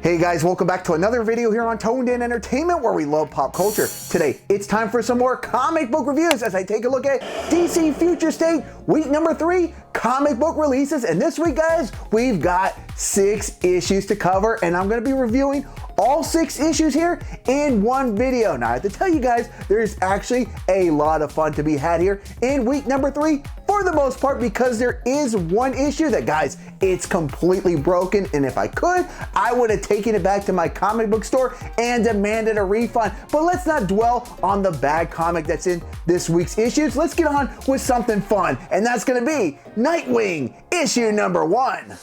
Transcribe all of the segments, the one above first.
Hey guys, welcome back to another video here on Toned In Entertainment, where we love pop culture. Today, it's time for some more comic book reviews as I take a look at DC Future State week number 3 comic book releases. And this week, guys, we've got 6 issues to cover, and I'm going to be reviewing all 6 issues here in one video. Now, I have to tell you guys, there's actually a lot of fun to be had here in week number 3 for the most part, because there is one issue that, guys, it's completely broken, and if I could, I would have taken it back to my comic book store and demanded a refund. But let's not dwell on the bad comic that's in this week's issues. Let's get on with something fun, and that's going to be Nightwing issue number 1.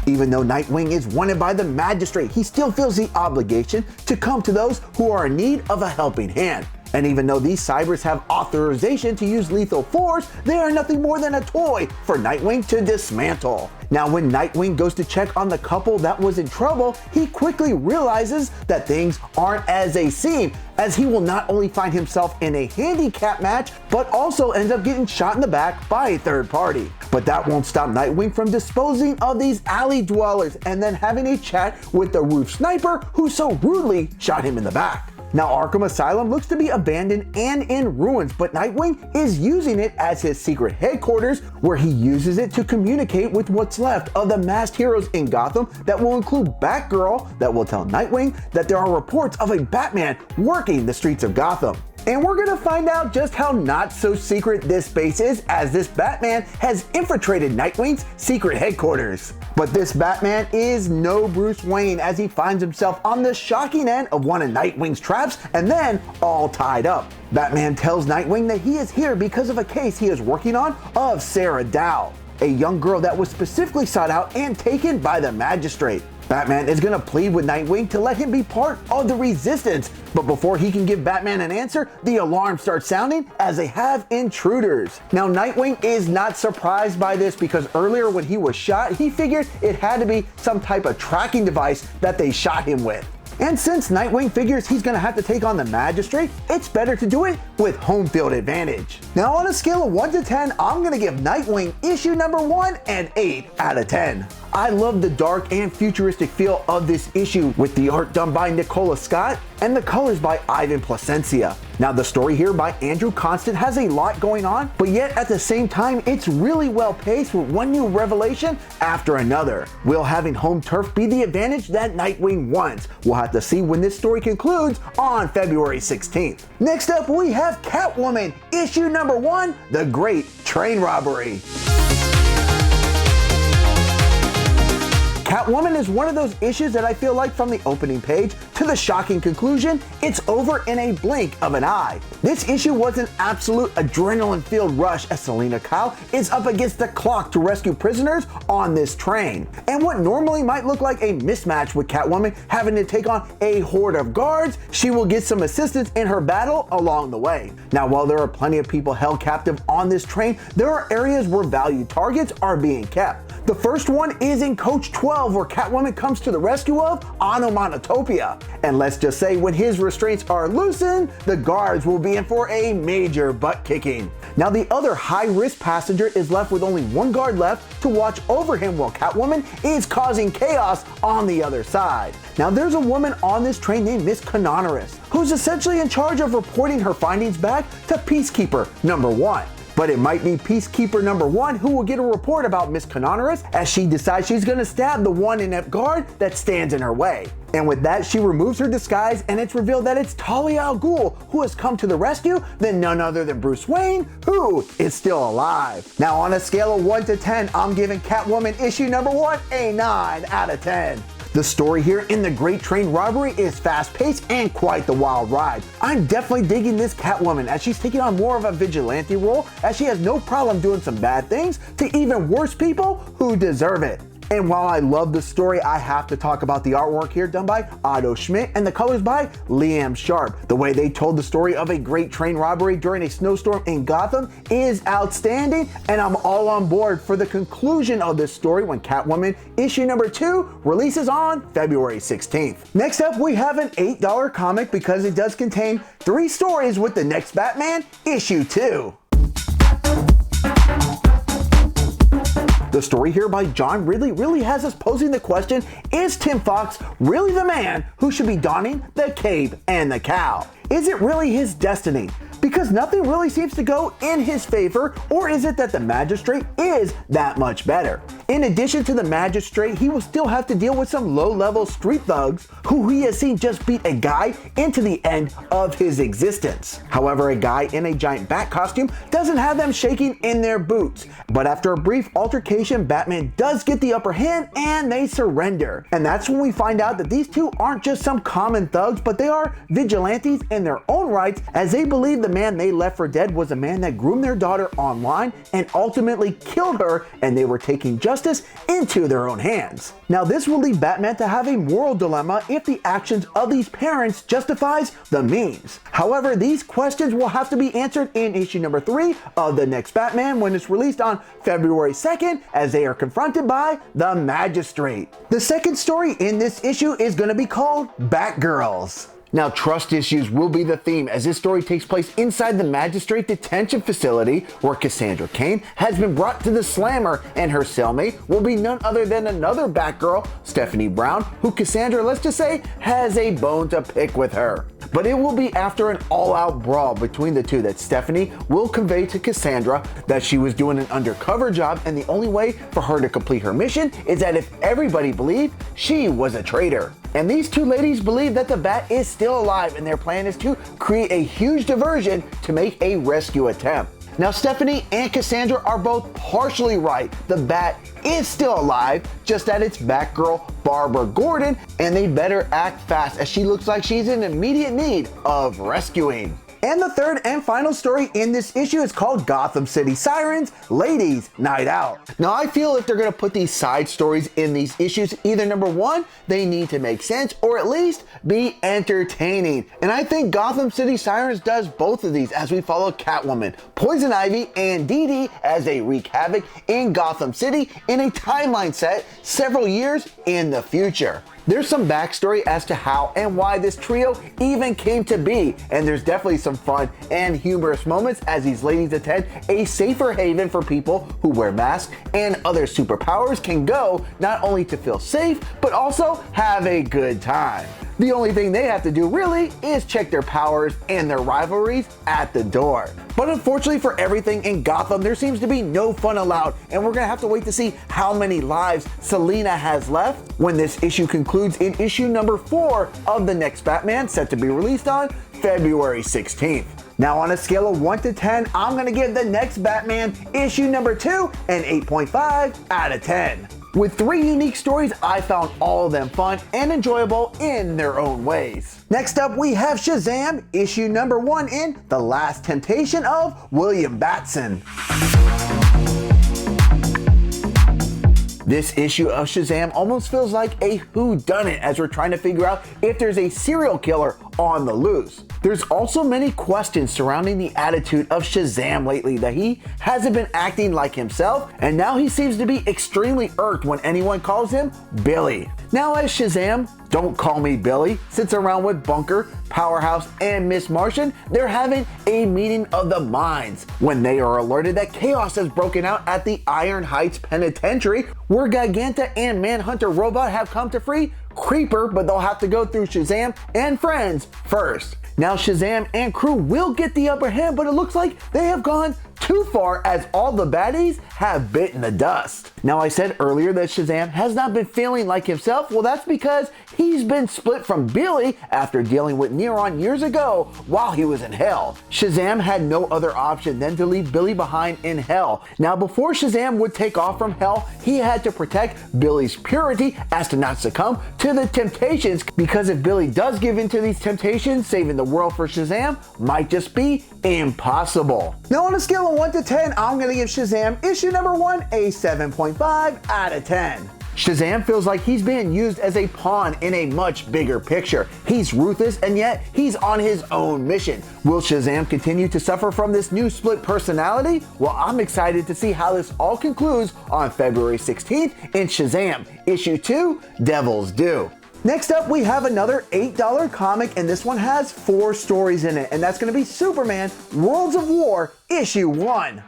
Even though Nightwing is wanted by the magistrate, he still feels the obligation to come to those who are in need of a helping hand. And even though these cybers have authorization to use lethal force, they are nothing more than a toy for Nightwing to dismantle. Now, when Nightwing goes to check on the couple that was in trouble, he quickly realizes that things aren't as they seem, as he will not only find himself in a handicap match, but also ends up getting shot in the back by a third party. But that won't stop Nightwing from disposing of these alley dwellers and then having a chat with the roof sniper who so rudely shot him in the back. Now, Arkham Asylum looks to be abandoned and in ruins, but Nightwing is using it as his secret headquarters, where he uses it to communicate with what's left of the masked heroes in Gotham. That will include Batgirl, that will tell Nightwing that there are reports of a Batman working the streets of Gotham. And we're gonna find out just how not so secret this base is, as this Batman has infiltrated Nightwing's secret headquarters. But this Batman is no Bruce Wayne, as he finds himself on the shocking end of one of Nightwing's traps and then all tied up. Batman tells Nightwing that he is here because of a case he is working on of Sarah Dow, a young girl that was specifically sought out and taken by the magistrate. Batman is going to plead with Nightwing to let him be part of the resistance, but before he can give Batman an answer, the alarm starts sounding as they have intruders. Now, Nightwing is not surprised by this, because earlier when he was shot, he figured it had to be some type of tracking device that they shot him with. And since Nightwing figures he's going to have to take on the magistrate, it's better to do it with home field advantage. Now, on a scale of 1 to 10, I'm going to give Nightwing issue number 1 an 8 out of 10. I love the dark and futuristic feel of this issue, with the art done by Nicola Scott and the colors by Ivan Placencia. Now, the story here by Andrew Constant has a lot going on, but yet at the same time, it's really well paced, with one new revelation after another. Will having home turf be the advantage that Nightwing wants? We'll have to see when this story concludes on February 16th. Next up, we have Catwoman issue number 1, The Great Train Robbery. Catwoman is one of those issues that I feel like, from the opening page to the shocking conclusion, it's over in a blink of an eye. This issue was an absolute adrenaline-filled rush, as Selena Kyle is up against the clock to rescue prisoners on this train. And what normally might look like a mismatch with Catwoman having to take on a horde of guards, she will get some assistance in her battle along the way. Now, while there are plenty of people held captive on this train, there are areas where valued targets are being kept. The first one is in Coach 12, where Catwoman comes to the rescue of Onomatopoeia. And let's just say, when his restraints are loosened, the guards will be in for a major butt kicking. Now, the other high-risk passenger is left with only one guard left to watch over him, while Catwoman is causing chaos on the other side. Now, there's a woman on this train named Miss Canonorous, who's essentially in charge of reporting her findings back to Peacekeeper number 1. But it might be Peacekeeper number 1 who will get a report about Miss Canonorous, as she decides she's going to stab the one inept guard that stands in her way. And with that, she removes her disguise, and it's revealed that it's Talia al Ghul who has come to the rescue, then none other than Bruce Wayne, who is still alive. Now, on a scale of 1 to 10, I'm giving Catwoman issue number 1 a 9 out of 10. The story here in The Great Train Robbery is fast-paced and quite the wild ride. I'm definitely digging this Catwoman, as she's taking on more of a vigilante role, as she has no problem doing some bad things to even worse people who deserve it. And while I love the story, I have to talk about the artwork here, done by Otto Schmidt, and the colors by Liam Sharp. The way they told the story of a great train robbery during a snowstorm in Gotham is outstanding, and I'm all on board for the conclusion of this story when Catwoman issue number 2 releases on February 16th. Next up, we have an $8 comic, because it does contain 3 stories with the next Batman issue 2. The The story here by John Ridley really has us posing the question, is Tim Fox really the man who should be donning the cape and the cowl? Is it really his destiny? Because nothing really seems to go in his favor, or is it that the magistrate is that much better? In addition to the magistrate, he will still have to deal with some low-level street thugs who he has seen just beat a guy into the end of his existence. However, a guy in a giant bat costume doesn't have them shaking in their boots. But after a brief altercation, Batman does get the upper hand and they surrender. And that's when we find out that these two aren't just some common thugs, but they are vigilantes in their own rights, as they believe the man they left for dead was a man that groomed their daughter online and ultimately killed her, and they were taking justice into their own hands. Now this will lead Batman to have a moral dilemma if the actions of these parents justifies the means. However, these questions will have to be answered in issue number 3 of the next Batman when it's released on February 2nd, as they are confronted by the Magistrate. The second story in this issue is going to be called Batgirls. Now, trust issues will be the theme, as this story takes place inside the Magistrate Detention Facility, where Cassandra Cain has been brought to the Slammer, and her cellmate will be none other than another Batgirl, Stephanie Brown, who Cassandra, let's just say, has a bone to pick with her. But it will be after an all-out brawl between the two that Stephanie will convey to Cassandra that she was doing an undercover job, and the only way for her to complete her mission is that if everybody believed she was a traitor. And these two ladies believe that the Bat is still alive, and their plan is to create a huge diversion to make a rescue attempt. Now, Stephanie and Cassandra are both partially right. The Bat is still alive, just that it's Batgirl Barbara Gordon, and they better act fast, as she looks like she's in immediate need of rescuing. And the third and final story in this issue is called Gotham City Sirens, Ladies Night Out. Now, I feel if they're going to put these side stories in these issues, either number one, they need to make sense, or at least be entertaining. And I think Gotham City Sirens does both of these, as we follow Catwoman, Poison Ivy, and Dee Dee as they wreak havoc in Gotham City in a timeline set several years in the future. There's some backstory as to how and why this trio even came to be, and there's definitely some fun and humorous moments as these ladies attend a safer haven for people who wear masks and other superpowers can go, not only to feel safe, but also have a good time. The only thing they have to do really is check their powers and their rivalries at the door. But unfortunately for everything in Gotham, there seems to be no fun allowed, and we're gonna have to wait to see how many lives Selina has left when this issue concludes in issue number 4 of the next Batman, set to be released on February 16th. Now, on a scale of 1 to 10, I'm gonna give the next Batman issue number 2 an 8.5 out of 10. With 3 unique stories, I found all of them fun and enjoyable in their own ways. Next up, we have Shazam, issue number 1 in The Last Temptation of William Batson. This issue of Shazam almost feels like a whodunit, as we're trying to figure out if there's a serial killer on the loose. There's also many questions surrounding the attitude of Shazam lately, that he hasn't been acting like himself, and now he seems to be extremely irked when anyone calls him Billy. Now, as Shazam, Don't Call Me Billy, sits around with Bunker, Powerhouse, and Miss Martian, they're having a meeting of the minds when they are alerted that chaos has broken out at the Iron Heights Penitentiary, where Giganta and Manhunter Robot have come to free Creeper, but they'll have to go through Shazam and friends first. Now, Shazam and crew will get the upper hand, but it looks like they have gone too far, as all the baddies have bitten the dust. Now, I said earlier that Shazam has not been feeling like himself. Well, that's because he's been split from Billy after dealing with Neron years ago while he was in hell. Shazam had no other option than to leave Billy behind in hell. Now, before Shazam would take off from hell, he had to protect Billy's purity as to not succumb to the temptations, because if Billy does give in to these temptations, saving the world for Shazam might just be impossible. Now, on a scale of 1 to 10, I'm gonna give Shazam issue number 1 a 7.5 out of 10. Shazam feels like he's being used as a pawn in a much bigger picture. He's ruthless, and yet he's on his own mission. Will Shazam continue to suffer from this new split personality? Well, I'm excited to see how this all concludes on February 16th in Shazam issue 2, Devil's Due. Next up, we have another $8 comic, and this one has 4 stories in it, and that's going to be Superman Worlds of War issue 1.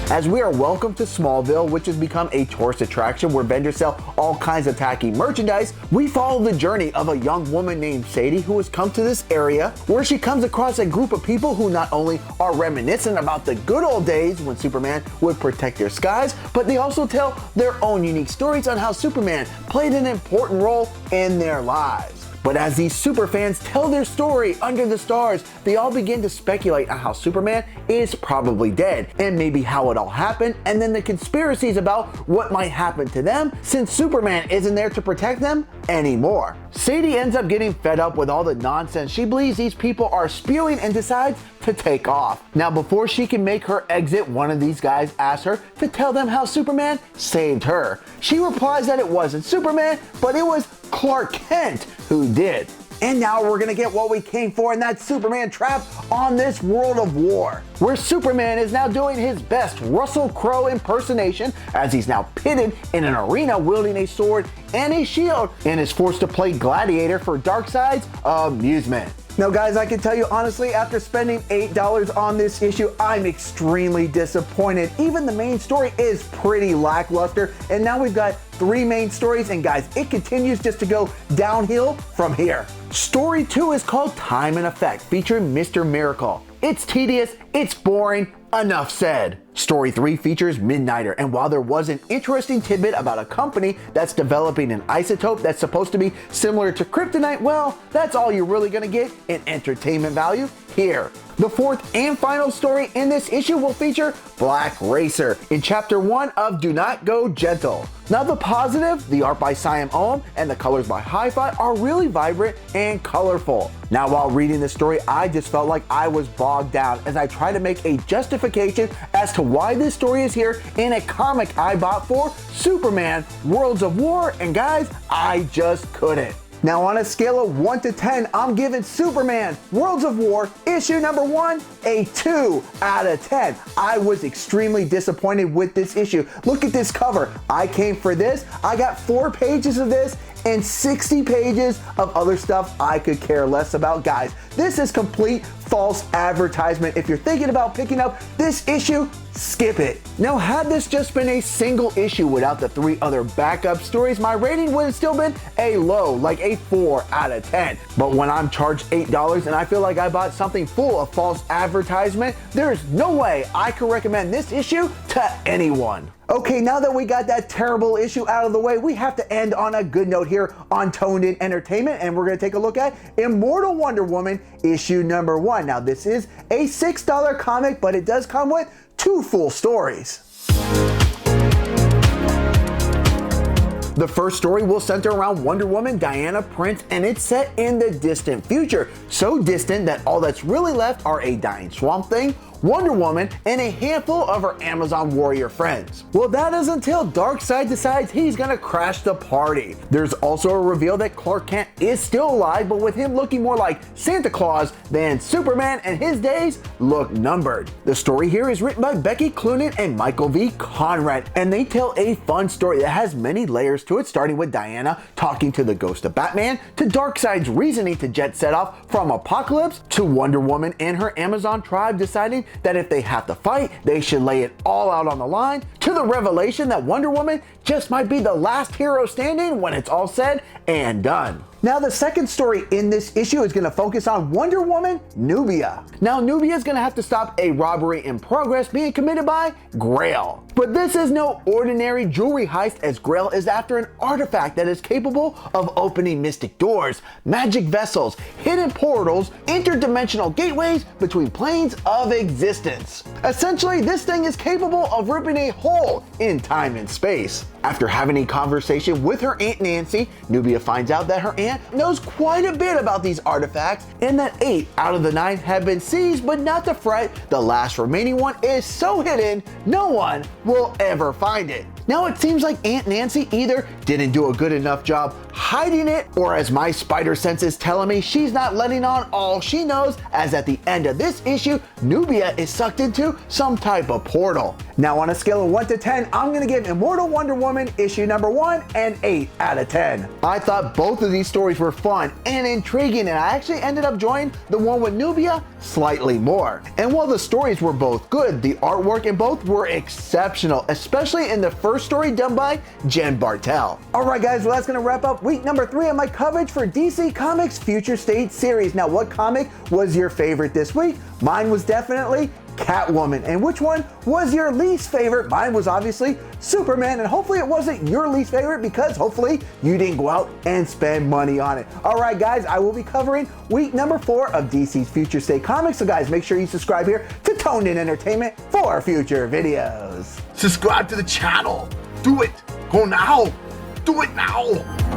as we are welcomed to Smallville, which has become a tourist attraction where vendors sell all kinds of tacky merchandise. We follow the journey of a young woman named Sadie who has come to this area where she comes across a group of people who not only are reminiscent about the good old days when Superman would protect their skies, but they also tell their own unique stories on how Superman played an important role in their lives. But as these superfans tell their story under the stars, they all begin to speculate on how Superman is probably dead, and maybe how it all happened, and then the conspiracies about what might happen to them since Superman isn't there to protect them anymore. Sadie ends up getting fed up with all the nonsense she believes these people are spewing and decides to take off. Now, before she can make her exit, one of these guys asks her to tell them how Superman saved her. She replies that it wasn't Superman, but it was Clark Kent who did. And now we're gonna get what we came for, and that's Superman trapped on this world of war, where Superman is now doing his best Russell Crowe impersonation as he's now pitted in an arena wielding a sword and a shield and is forced to play gladiator for Darkseid's amusement. Now guys, I can tell you honestly, after spending $8 on this issue, I'm extremely disappointed. Even the main story is pretty lackluster, and now we've got 3 main stories, and guys, it continues just to go downhill from here. Story 2 is called Time and Effect, featuring Mr. Miracle. It's tedious, it's boring, enough said. Story 3 features Midnighter, and while there was an interesting tidbit about a company that's developing an isotope that's supposed to be similar to kryptonite, well, that's all you're really gonna get in entertainment value here. The 4th and final story in this issue will feature Black Racer in chapter 1 of Do Not Go Gentle. Now the positive, the art by Siam Ohm and the colors by Hi-Fi are really vibrant and colorful. Now while reading this story, I just felt like I was bogged down as I try to make a justification as to why this story is here in a comic I bought for Superman Worlds of War, and guys, I just couldn't. Now on a scale of 1 to 10, I'm giving Superman Worlds of War issue number 1 a 2 out of 10. I was extremely disappointed with this issue. Look at this cover. I came for this. I got 4 pages of this and 60 pages of other stuff I could care less about. Guys, this is complete false advertisement. If you're thinking about picking up this issue, skip it. Now, had this just been a single issue without the 3 other backup stories, my rating would have still been a low, like a 4 out of 10. But when I'm charged $8 and I feel like I bought something full of false advertisement, there's no way I can recommend this issue to anyone. Okay, now that we got that terrible issue out of the way, we have to end on a good note here on Toned In Entertainment, and we're gonna take a look at Immortal WonderWoman issue number 1. Now this is a $6 comic, but it does come with 2 full stories. The first story will center around Wonder Woman, Diana Prince, and it's set in the distant future. So distant that all that's really left are a dying Swamp Thing, Wonder Woman, and a handful of her Amazon warrior friends. Well, that is until Darkseid decides he's gonna crash the party. There's also a reveal that Clark Kent is still alive, but with him looking more like Santa Claus than Superman, and his days look numbered. The story here is written by Becky Cloonan and Michael V. Conrad, and they tell a fun story that has many layers to it, starting with Diana talking to the ghost of Batman, to Darkseid's reasoning to jet set off from Apocalypse, to Wonder Woman and her Amazon tribe deciding that if they have to fight, they should lay it all out on the line, to the revelation that Wonder Woman just might be the last hero standing when it's all said and done. Now the second story in this issue is going to focus on Wonder Woman Nubia. Now Nubia is going to have to stop a robbery in progress being committed by Grail. But this is no ordinary jewelry heist, as Grail is after an artifact that is capable of opening mystic doors, magic vessels, hidden portals, interdimensional gateways between planes of existence. Essentially, this thing is capable of ripping a hole in time and space. After having a conversation with her Aunt Nancy, Nubia finds out that her aunt knows quite a bit about these artifacts and that 8 out of the 9 have been seized, but not to fret, the last remaining one is so hidden, no one will ever find it. Now it seems like Aunt Nancy either didn't do a good enough job hiding it, or as my spider sense is telling me, she's not letting on all she knows, as at the end of this issue, Nubia is sucked into some type of portal. Now on a scale of 1 to 10, I'm gonna give Immortal Wonder Woman issue number 1 an 8 out of 10. I thought both of these stories were fun and intriguing, and I actually ended up enjoying the one with Nubia slightly more. And while the stories were both good, the artwork in both were exceptional, especially in the first story done by Jen Bartel. Alright guys, well that's gonna wrap up week number 3 of my coverage for DC Comics Future State series. Now what comic was your favorite this week? Mine was definitely Catwoman. And which one was your least favorite? Mine was obviously Superman, and hopefully it wasn't your least favorite because hopefully you didn't go out and spend money on it. Alright guys, I will be covering week number 4 of DC's Future State Comics, so guys make sure you subscribe here to Toned In Entertainment for future videos. Subscribe to the channel. Do it. Go now. Do it now.